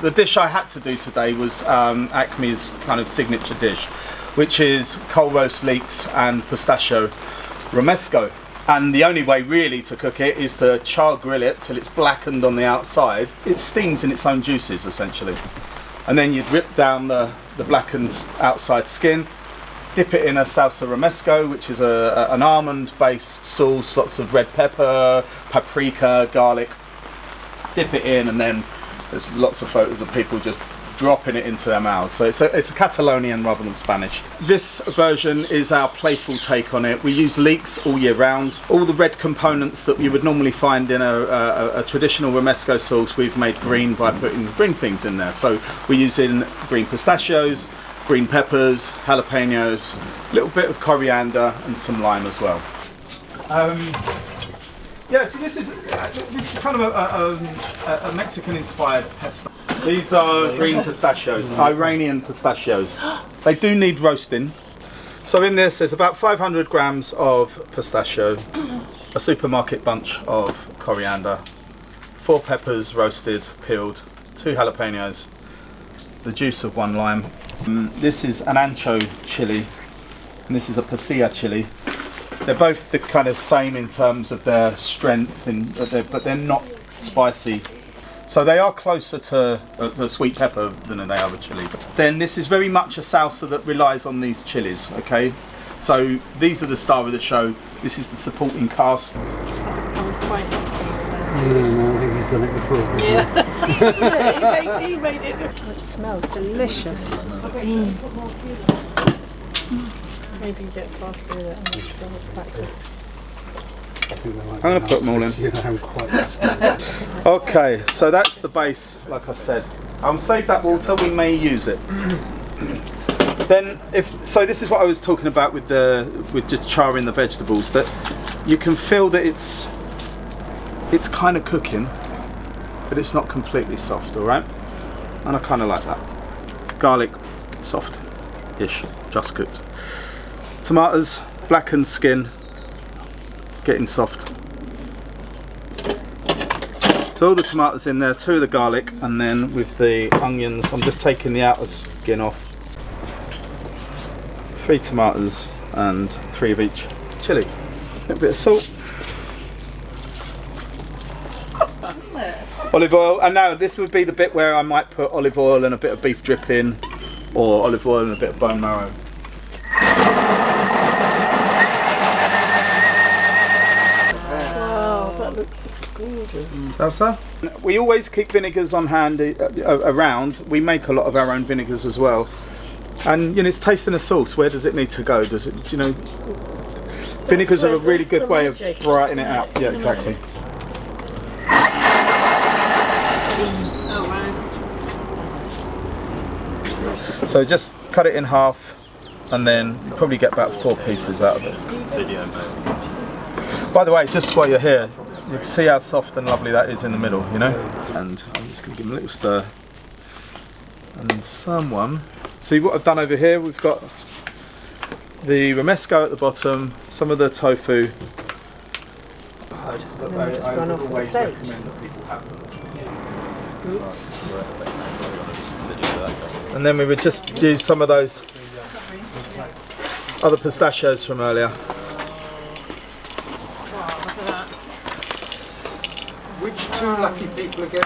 The dish I had to do today was Acme's kind of signature dish, which is cold roast leeks and pistachio Romesco. And the only way really to cook it is to char-grill it till it's blackened on the outside. It steams in its own juices essentially. And then you'd rip down the blackened outside skin, dip it in a salsa Romesco, which is an almond-based sauce, lots of red pepper, paprika, garlic. Dip it in, and then there's lots of photos of people just dropping it into their mouths. So it's a Catalonian rather than Spanish. This version is our playful take on it. We use leeks all year round. All the red components that you would normally find in a traditional Romesco sauce, we've made green by putting green things in there. So we're using green pistachios, green peppers, jalapenos, a little bit of coriander and some lime as well. Yeah, so this is kind of a Mexican-inspired pesto. These are green pistachios, Iranian pistachios. They do need roasting. So in this, there's about 500 grams of pistachio, a supermarket bunch of coriander, 4 peppers roasted, peeled, 2 jalapenos, the juice of 1 lime. This is an ancho chili, and this is a pasilla chili. They're both the kind of same in terms of their strength, but they're not spicy. So they are closer to the sweet pepper than they are a chili. Then this is very much a salsa that relies on these chilies, okay? So these are the star of the show. This is the supporting cast. I think he's done it before. Yeah, he made it. Oh, it smells delicious. Maybe you get faster with it and practice. I'm going to put them all in. Okay, so that's the base, like I said. I'll save that water, we may use it. Then, so this is what I was talking about with just charring the vegetables, that you can feel that it's kind of cooking, but it's not completely soft, alright? And I kind of like that. Garlic, soft-ish, just cooked. Tomatoes, blackened skin, getting soft. So all the tomatoes in there, 2 of the garlic, and then with the onions, I'm just taking the outer skin off. 3 tomatoes and 3 of each chilli. A little bit of salt. Olive oil, and now this would be the bit where I might put olive oil and a bit of beef dripping, or olive oil and a bit of bone marrow. Looks gorgeous. Salsa. We always keep vinegars on hand around. We make a lot of our own vinegars as well. And you know, it's tasting a sauce. Where does it need to go? Does it? You know, vinegars are a really good way of brightening it out. Yeah, exactly. So just cut it in half, and then you probably get about 4 pieces out of it. By the way, just while you're here, you can see how soft and lovely that is in the middle, you know? And I'm just going to give them a little stir. And then someone... See what I've done over here? We've got the Romesco at the bottom, some of the tofu. I always recommend that people have them. And then we would just use some of those other pistachios from earlier. Which 2 lucky people again?